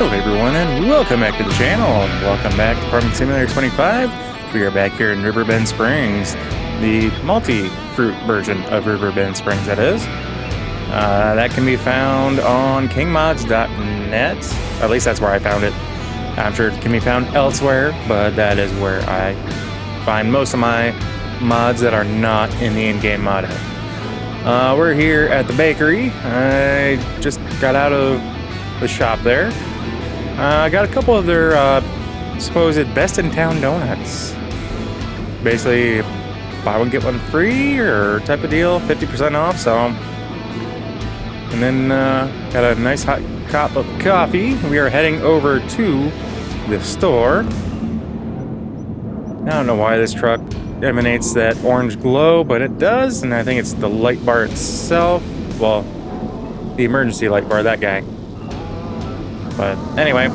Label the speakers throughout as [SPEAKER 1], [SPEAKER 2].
[SPEAKER 1] Hello everyone and welcome back to the channel. Welcome back to Farming Simulator 25. We are back here in Riverbend Springs, the Muilti-Fruit version of Riverbend Springs, that is. That can be found on kingmods.net. At least that's where I found it. I'm sure it can be found elsewhere, but that is where I find most of my mods that are not in the in-game mod hub. We're here at the bakery. I just got out of the shop there. I got a couple of their supposed best in town donuts. Basically, buy one get one free or type of deal, 50% off. So, and then got a nice hot cup of coffee. We are heading over to the store. I don't know why this truck emanates that orange glow, but it does, and I think it's the light bar itself. Well, the emergency light bar, that guy. But anyway,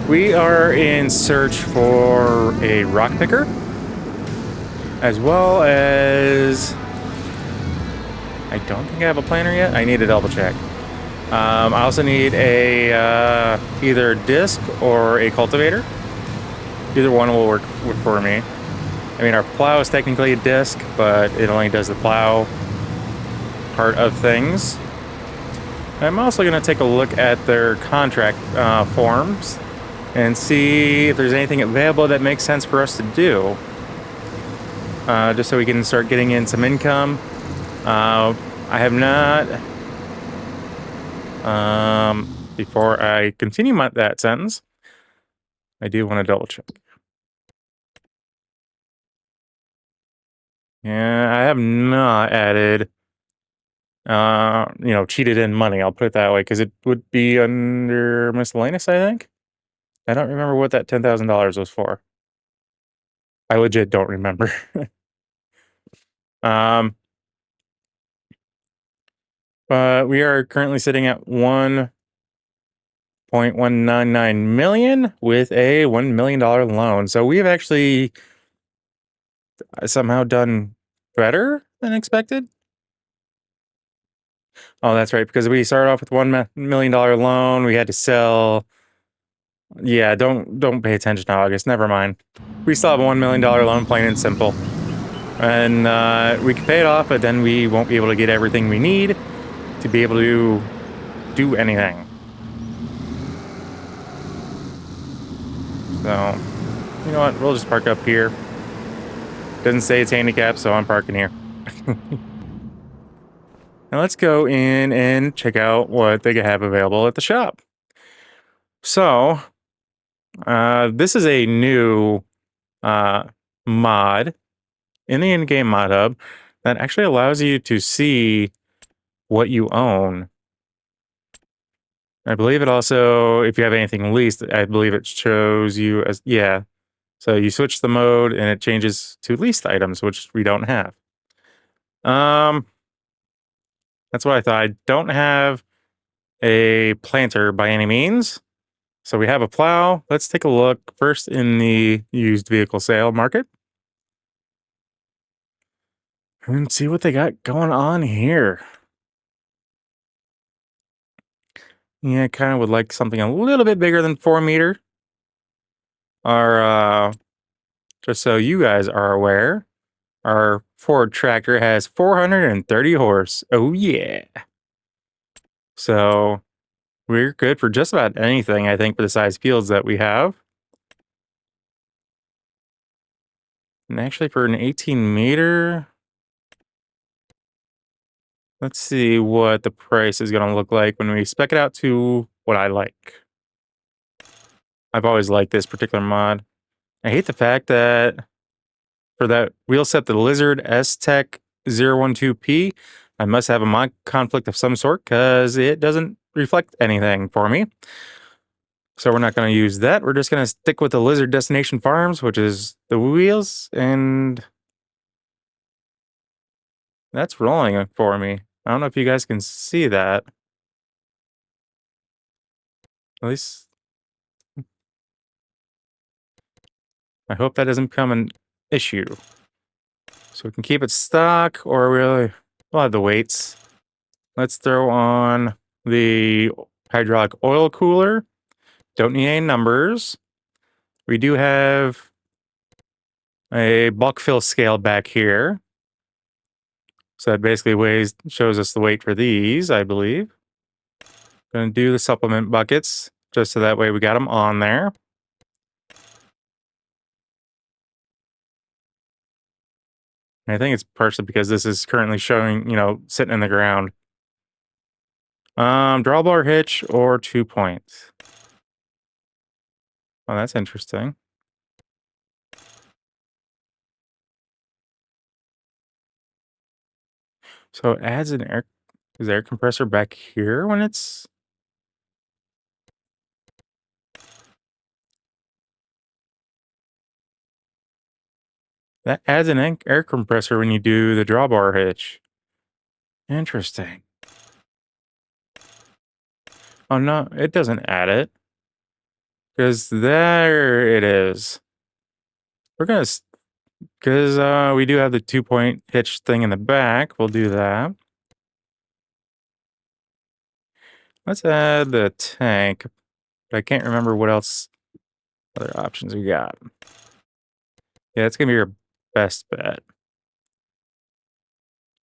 [SPEAKER 1] we are in search for a rock picker, as well as I don't think I have a planter yet. I need to double check. I also need a either disc or a cultivator. Either one will work for me. I mean, our plow is technically a disc, but it only does the plow part of things. I'm also going to take a look at their contract forms and see if there's anything available that makes sense for us to do. Just so we can start getting in some income. I have not... before I continue that sentence, I do want to double check. Yeah, I have not added... cheated in money, I'll put it that way, because it would be under miscellaneous, I think. I don't remember what that $10,000 was for. I legit don't remember. But we are currently sitting at 1.199 million with a $1 million loan. So we've actually somehow done better than expected. Oh, that's right, because we started off with $1 million loan. We had to sell. Yeah, don't pay attention to August. Never mind. We still have a $1 million loan, plain and simple. And we can pay it off, but then we won't be able to get everything we need to be able to do anything. So, you know what? We'll just park up here. Doesn't say it's handicapped, so I'm parking here. Now let's go in and check out what they have available at the shop. So, this is a new mod in the in-game mod hub that actually allows you to see what you own. I believe it also, if you have anything leased, I believe it shows you as, yeah. So you switch the mode and it changes to leased items, which we don't have. That's what I thought. I don't have a planter by any means. So we have a plow. Let's take a look first in the used vehicle sale market. And see what they got going on here. Yeah, I kind of would like something a little bit bigger than 4 meter. Our, just so you guys are aware, our Ford tractor has 430 horse. Oh yeah. So we're good for just about anything, I think, for the size fields that we have. And actually for an 18 meter, let's see what the price is going to look like when we spec it out to what I like. I've always liked this particular mod. I hate the fact that for that wheel set, the Lizard S-Tech 012P, I must have a mod conflict of some sort because it doesn't reflect anything for me. So we're not going to use that. We're just going to stick with the Lizard Destination Farms, which is the wheels, and that's rolling for me. I don't know if you guys can see that. At least I hope that doesn't become an issue. So we can keep it stock, or we'll have the weights. Let's throw on the hydraulic oil cooler. Don't need any numbers. We do have a bulk fill scale back here. So that basically shows us the weight for these, I believe. Gonna do the supplement buckets, just so that way we got them on there. And I think it's partially because this is currently showing, sitting in the ground. Drawbar hitch or 2 points. Oh, that's interesting. So it adds an air compressor back here when it's... That adds an air compressor when you do the drawbar hitch. Interesting. Oh, no, it doesn't add it. Because there it is. We're going to... Because we do have the 2-point hitch thing in the back. We'll do that. Let's add the tank. But I can't remember what else other options we got. Yeah, that's going to be your best bet.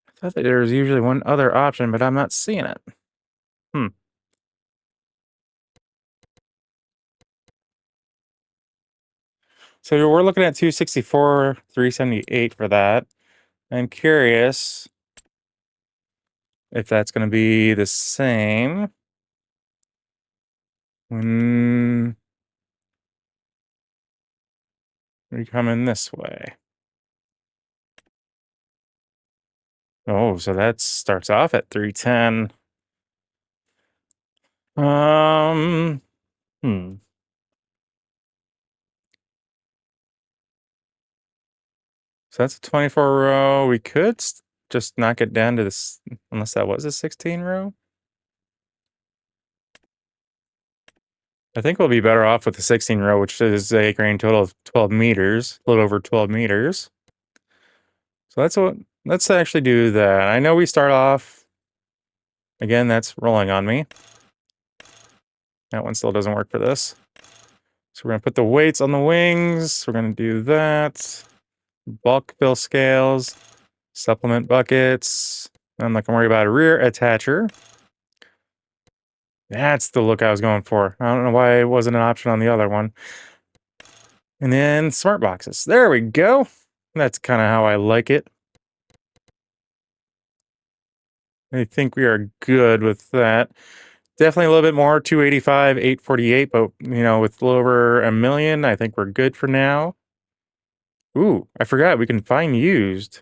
[SPEAKER 1] I thought that there was usually one other option, but I'm not seeing it. So we're looking at 264, 378 for that. I'm curious if that's going to be the same when we come in this way. Oh, so that starts off at 310. Hmm. So that's a 24 row. We could just knock it down to this, unless that was a 16 row. I think we'll be better off with the 16 row, which is a grand total of 12 meters, a little over 12 meters. So let's actually do that. I know we start off, again, that's rolling on me. That one still doesn't work for this. So we're gonna put the weights on the wings. We're gonna do that. Bulk fill scales, supplement buckets. I'm not gonna worry about a rear attacher. That's the look I was going for. I don't know why it wasn't an option on the other one. And then smart boxes. There we go. That's kind of how I like it. I think we are good with that. Definitely a little bit more, 285, 848, but, with a little over a million, I think we're good for now. Ooh, I forgot, we can find used.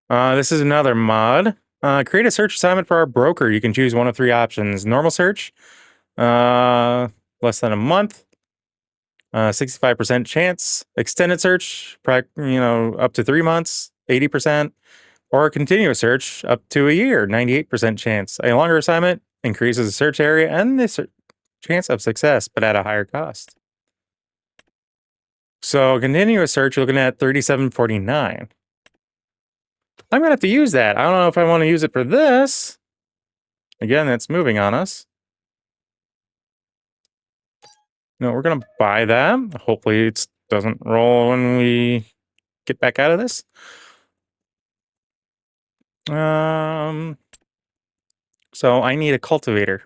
[SPEAKER 1] This is another mod. Create a search assignment for our broker. You can choose one of 3 options. Normal search, less than a month, 65% chance. Extended search, up to 3 months, 80%. Or a continuous search up to a year, 98% chance. A longer assignment increases the search area and the chance of success, but at a higher cost. So continuous search, you're looking at 37.49. I'm gonna have to use that. I don't know if I want to use it for this. Again, that's moving on us. No, we're gonna buy that. Hopefully it doesn't roll when we get back out of this. So I need a cultivator.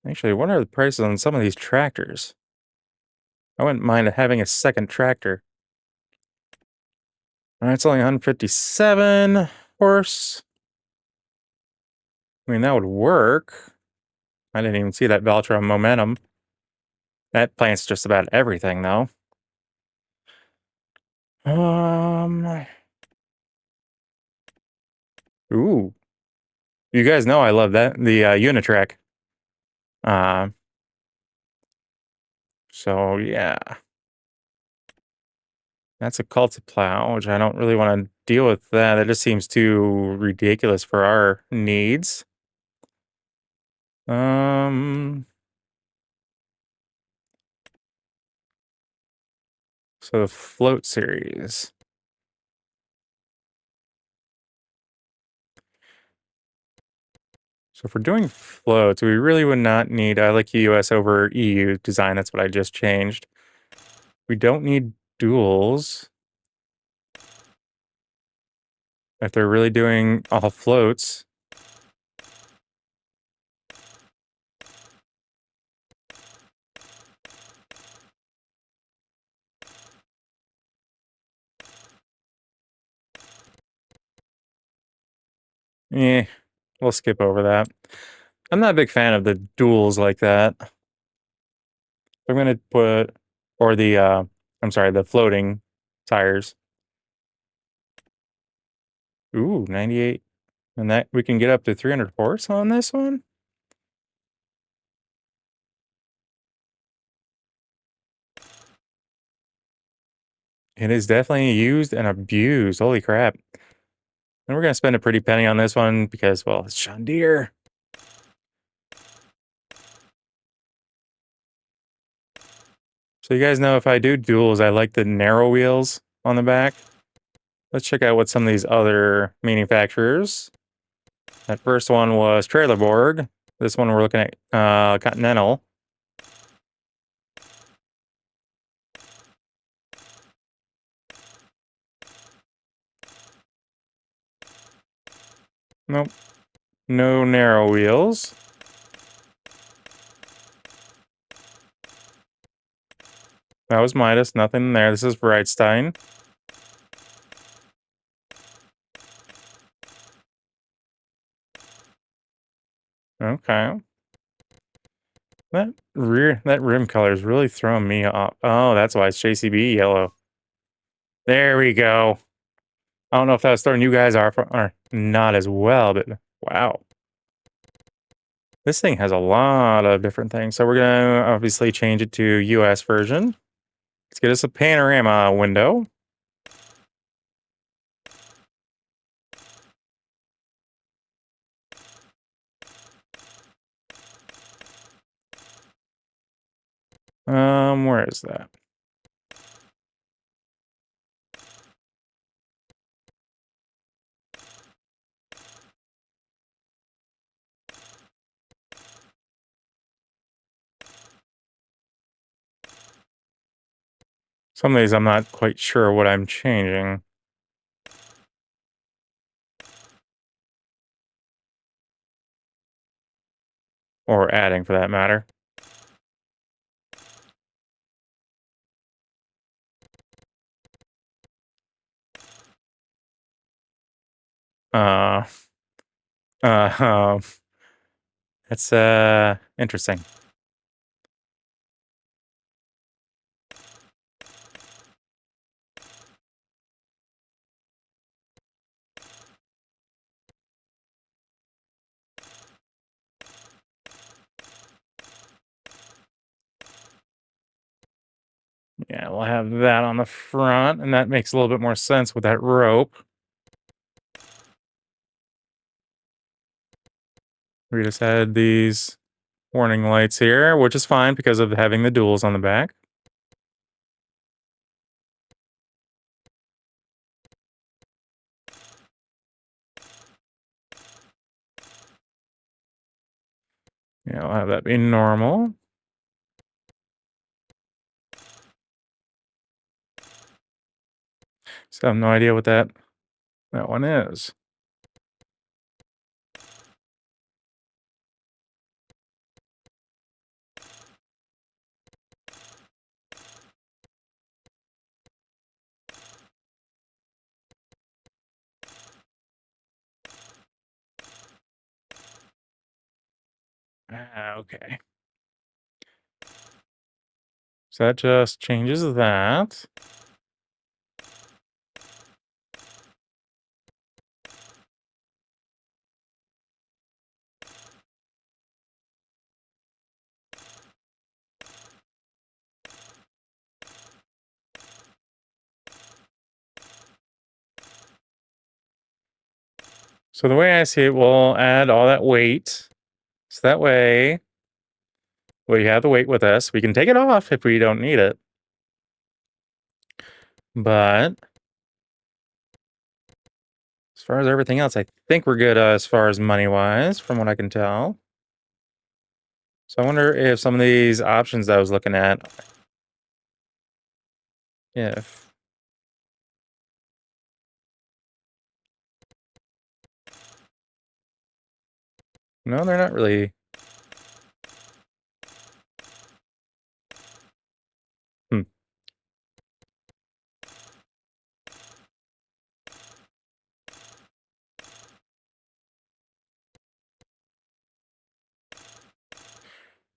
[SPEAKER 1] Actually, what are the prices on some of these tractors? I wouldn't mind having a second tractor. It's only 157 horse. I mean, that would work. I didn't even see that Valtron momentum. That plant's just about everything, though. Ooh. You guys know I love that, the Unitrack. So, yeah. That's a Cultiplow, which I don't really want to deal with that. That just seems too ridiculous for our needs. So the float series. So if we're doing floats, we really would not need, I like US over EU design. That's what I just changed. We don't need duals. If they're really doing all floats. Eh, we'll skip over that. I'm not a big fan of the duals like that. I'm going to put, or the, I'm sorry, the floating tires. Ooh, 98. And that we can get up to 300 horse on this one? It is definitely used and abused. Holy crap. And we're going to spend a pretty penny on this one because, well, it's John Deere. So you guys know if I do duals, I like the narrow wheels on the back. Let's check out what some of these other manufacturers. That first one was Trailerborg. This one we're looking at Continental. Nope. No narrow wheels. That was Midas. Nothing there. This is Breitstein. Okay. That rim color is really throwing me off. Oh, that's why it's JCB yellow. There we go. I don't know if that was throwing you guys off or not as well, but wow. This thing has a lot of different things. So we're going to obviously change it to US version. Let's get us a panorama window. Where is that? Some of these I'm not quite sure what I'm changing. Or adding for that matter. Uh, uh, it's, interesting. Yeah, we'll have that on the front, and that makes a little bit more sense with that rope. We just had these warning lights here, which is fine because of having the duals on the back. Yeah, I'll have that be normal. So I have no idea what that one is. Okay. So that just changes that. So the way I see it, we'll add all that weight. So that way, we have the weight with us. We can take it off if we don't need it. But as far as everything else, I think we're good as far as money-wise, from what I can tell. So I wonder if some of these options that I was looking at, if... No, they're not really... Hmm.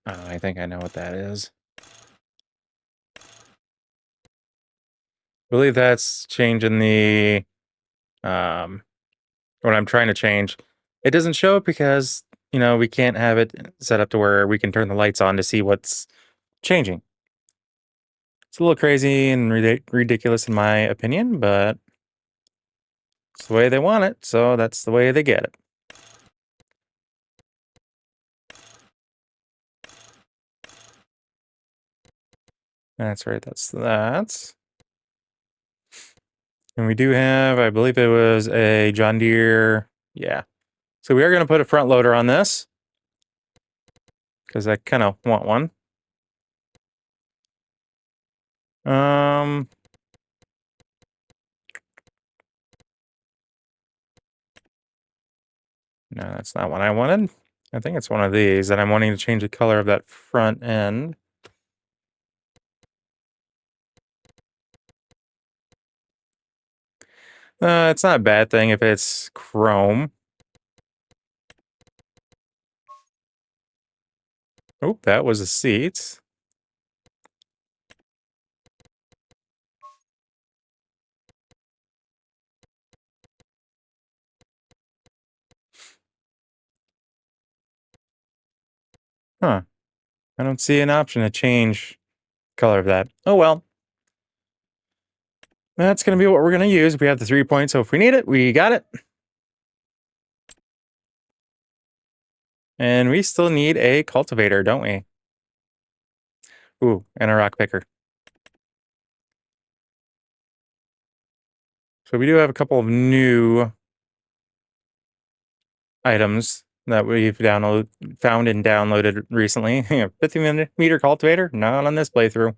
[SPEAKER 1] Oh, I think I know what that is. I believe that's changing the... what I'm trying to change. It doesn't show it because, we can't have it set up to where we can turn the lights on to see what's changing. It's a little crazy and ridiculous in my opinion, but it's the way they want it, so that's the way they get it. That's right, that's that. And we do have, I believe it was a John Deere, yeah. So we are going to put a front loader on this, because I kind of want one. No, that's not what I wanted. I think it's one of these, and I'm wanting to change the color of that front end. It's not a bad thing if it's chrome. Oh, that was a seat. Huh. I don't see an option to change color of that. Oh well. That's going to be what we're going to use. We have the 3 points, so if we need it, we got it. And we still need a cultivator, don't we? Ooh, and a rock picker. So we do have a couple of new items that we've found and downloaded recently. 50-meter cultivator? Not on this playthrough.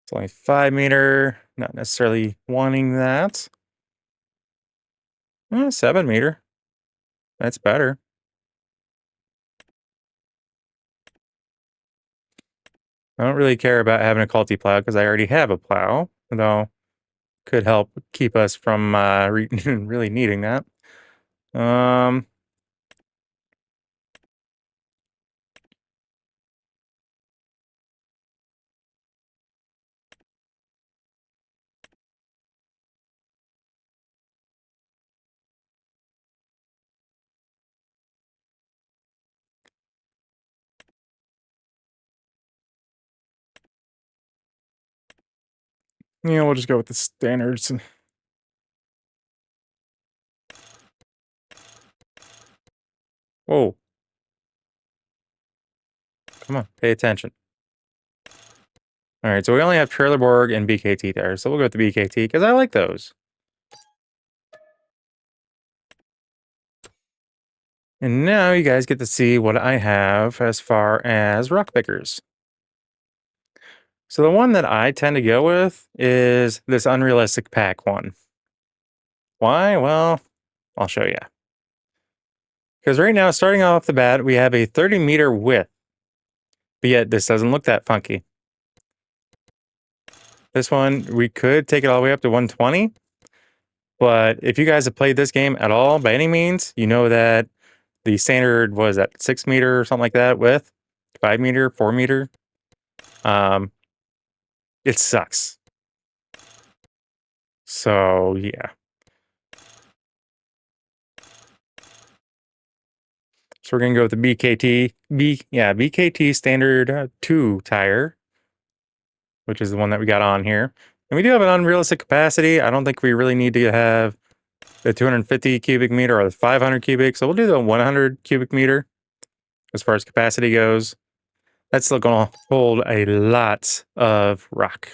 [SPEAKER 1] It's only 5-meter. Not necessarily wanting that. 7-meter. That's better. I don't really care about having a culti plow because I already have a plow, though could help keep us from really needing that. We'll just go with the standards. Whoa. Come on, pay attention. All right, so we only have Trailerborg and BKT there, so we'll go with the BKT because I like those. And now you guys get to see what I have as far as rock pickers. So the one that I tend to go with is this unrealistic pack one. Why? Well, I'll show you. Because right now, starting off the bat, we have a 30-meter width. But yet, this doesn't look that funky. This one, we could take it all the way up to 120. But if you guys have played this game at all, by any means, you know that the standard was at 6-meter or something like that width. 5-meter, 4-meter. It sucks. So, yeah. So we're going to go with the BKT standard 2 tire, which is the one that we got on here. And we do have an unrealistic capacity. I don't think we really need to have the 250 cubic meter or the 500 cubic. So we'll do the 100 cubic meter as far as capacity goes. That's still going to hold a lot of rock.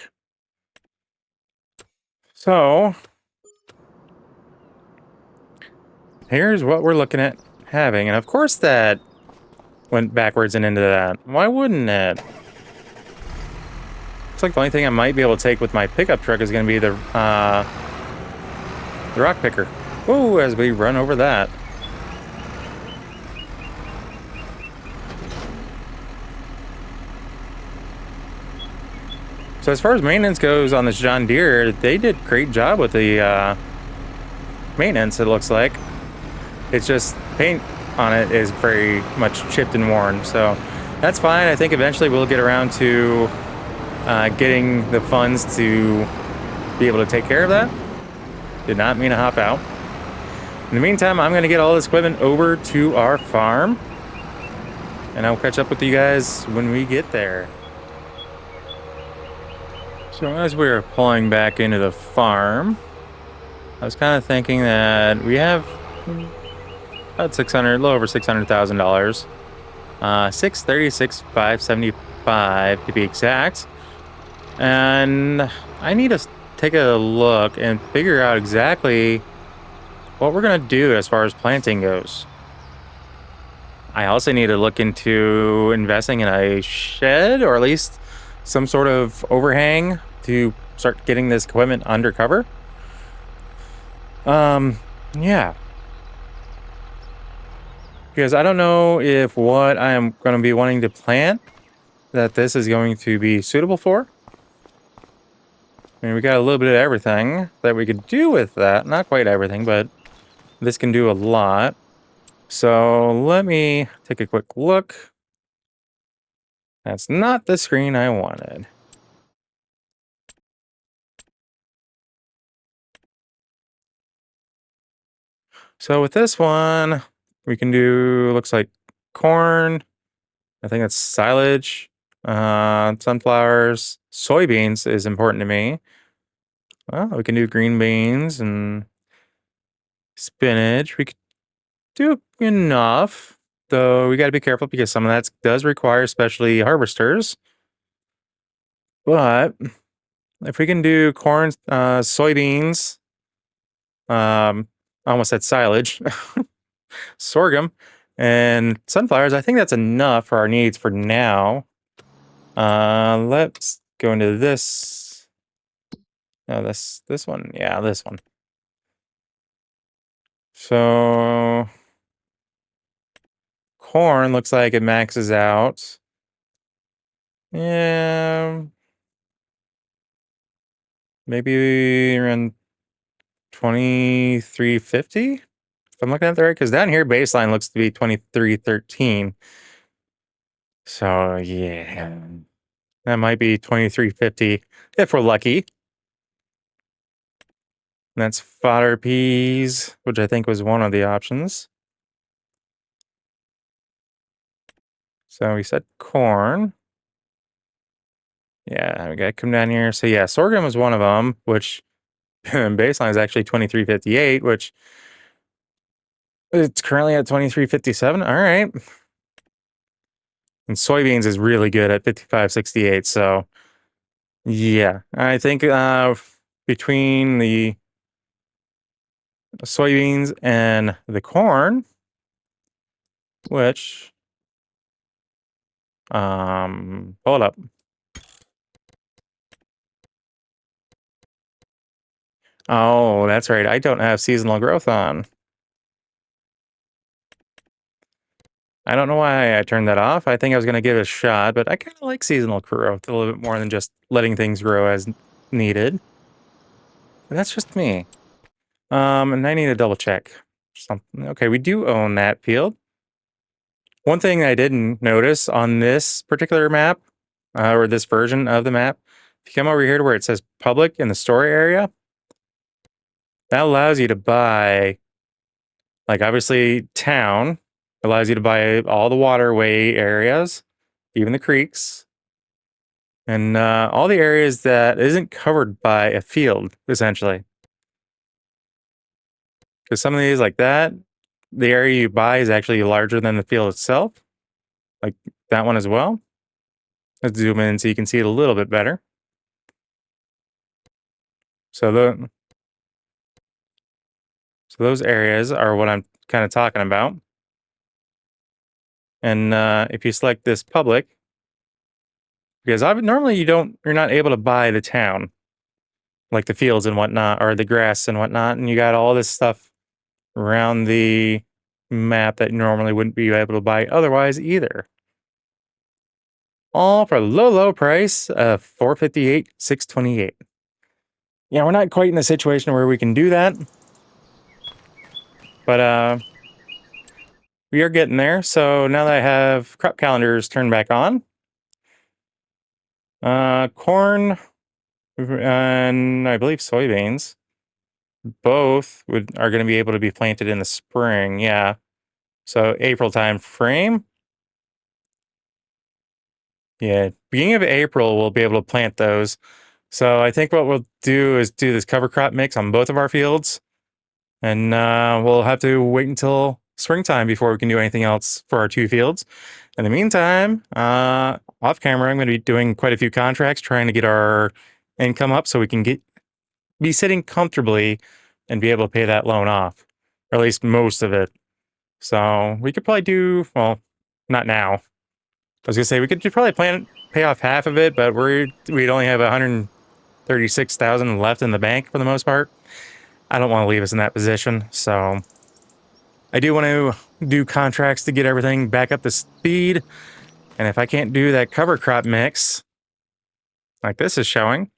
[SPEAKER 1] So here's what we're looking at having. And of course that went backwards and into that. Why wouldn't it? Looks like the only thing I might be able to take with my pickup truck is going to be the rock picker. Whoa, as we run over that. So as far as maintenance goes on this John Deere, they did a great job with the maintenance, it looks like. It's just paint on it is very much chipped and worn. So that's fine. I think eventually we'll get around to getting the funds to be able to take care of that. Did not mean to hop out. In the meantime, I'm going to get all this equipment over to our farm. And I'll catch up with you guys when we get there. So as we were pulling back into the farm, I was kind of thinking that we have about a little over $600,000. 636,575 to be exact. And I need to take a look and figure out exactly what we're going to do as far as planting goes. I also need to look into investing in a shed, or at least some sort of overhang to start getting this equipment undercover. Yeah. Because I don't know if what I am going to be wanting to plant that this is going to be suitable for. I mean, we got a little bit of everything that we could do with that. Not quite everything, but this can do a lot. So let me take a quick look. That's not the screen I wanted. So with this one, we can do, looks like corn. I think that's silage, sunflowers, soybeans is important to me. Well, we can do green beans and spinach. We could do enough, though we got to be careful because some of that does require especially harvesters. But if we can do corn, soybeans, I almost said silage, sorghum, and sunflowers, I think that's enough for our needs for now. Let's go into this. No, this one. Yeah, this one. So corn looks like it maxes out. Yeah, maybe around 2350. If I'm looking at that right, because down here baseline looks to be 2313. So yeah, that might be 2350 if we're lucky. And that's fodder peas, which I think was one of the options. So we said corn. Yeah, we gotta come down here. So yeah, sorghum is one of them, which baseline is actually 2358, which it's currently at 2357. All right. And soybeans is really good at 5568. So yeah, I think between the soybeans and the corn, which hold up. Oh, that's right. I don't have seasonal growth on. I don't know why I turned that off. I think I was going to give it a shot, but I kind of like seasonal growth a little bit more than just letting things grow as needed. But that's just me. And I need to double check something. Okay, we do own that field. One thing I didn't notice on this particular map, or this version of the map, if you come over here to where it says public in the store area, that allows you to buy, like obviously town, allows you to buy all the waterway areas, even the creeks, and all the areas that isn't covered by a field, essentially. Because some of these, like that, the area you buy is actually larger than the field itself, like that one as well. Let's zoom in so you can see it a little bit better. So those areas are what I'm kind of talking about. And if you select this public, because normally you're not able to buy the town, like the fields and whatnot, or the grass and whatnot, and you got all this stuff around the map that you normally wouldn't be able to buy otherwise either. All for a low price of $458, $628. Yeah, we're not quite in a situation where we can do that, but we are getting there. So now that I have crop calendars turned back on, corn and I believe soybeans both are going to be able to be planted in the spring. Yeah, so April time frame. Yeah, beginning of April we'll be able to plant those. So I think what we'll do is do this cover crop mix on both of our fields, and we'll have to wait until springtime before we can do anything else for our 2 fields. In the meantime, off camera, I'm going to be doing quite a few contracts, trying to get our income up so we can be sitting comfortably and be able to pay that loan off, or at least most of it. So we could probably do, well, not now. I was gonna say we could probably pay off half of it, but we'd only have 136,000 left in the bank for the most part. I don't want to leave us in that position, so I do want to do contracts to get everything back up to speed. And if I can't do that cover crop mix, like this is showing,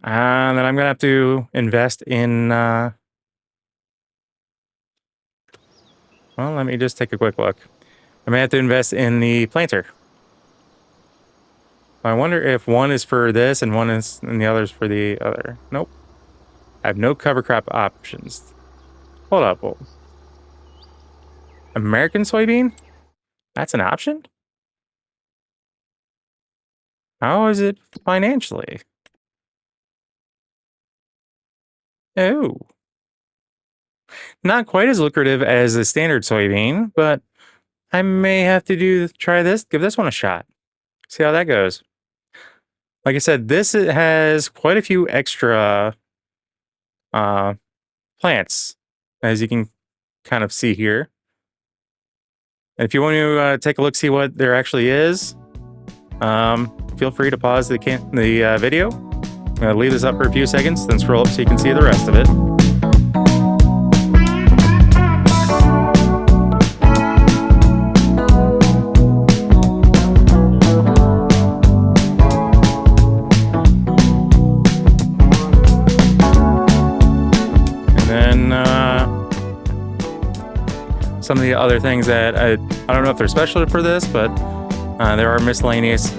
[SPEAKER 1] then I'm gonna have to invest in. Well, let me just take a quick look. I may have to invest in the planter. I wonder if one is for this and the other's for the other. Nope. I have no cover crop options. Hold up. Whoa. American soybean? That's an option? How is it financially? Oh. Not quite as lucrative as the standard soybean, but I may have to give this one a shot. See how that goes. Like I said, this has quite a few extra plants, as you can kind of see here. And if you want to take a look, see what there actually is, feel free to pause the video. I'm going to leave this up for a few seconds, then scroll up so you can see the rest of it. Some of the other things that I don't know if they're special for this, but there are miscellaneous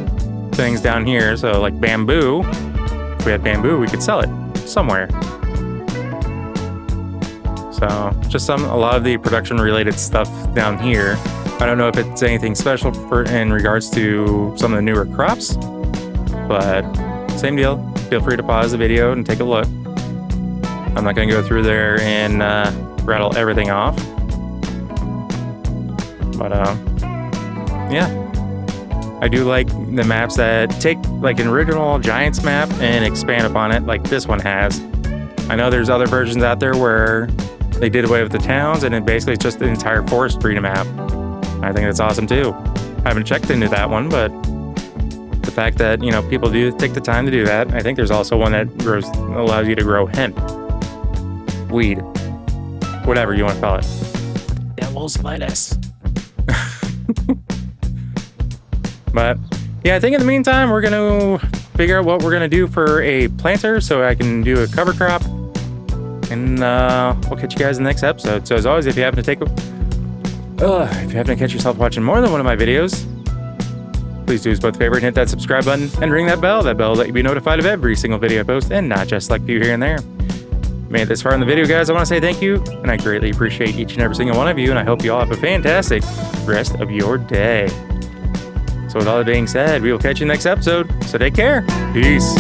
[SPEAKER 1] things down here. So like bamboo, if we had bamboo, we could sell it somewhere. So just a lot of the production related stuff down here. I don't know if it's anything special in regards to some of the newer crops, but same deal. Feel free to pause the video and take a look. I'm not going to go through there and rattle everything off. But yeah, I do like the maps that take like an original Giants map and expand upon it like this one has. I know there's other versions out there where they did away with the towns and it basically it's just the entire forestry map. I think that's awesome too. I haven't checked into that one, but the fact that, you know, people do take the time to do that. I think there's also one that allows you to grow hemp, weed, whatever you want to call it. Devil's lettuce. But yeah, I think in the meantime, we're going to figure out what we're going to do for a planter so I can do a cover crop. And we'll catch you guys in the next episode. So as always, if you happen to catch yourself watching more than one of my videos, please do us both a favor and hit that subscribe button and ring that bell. That bell will let you be notified of every single video I post and not just like a few here and there. Made it this far in the video, guys. I want to say thank you, and I greatly appreciate each and every single one of you, and I hope you all have a fantastic rest of your day. So with all that being said, we will catch you next episode. So take care. Peace.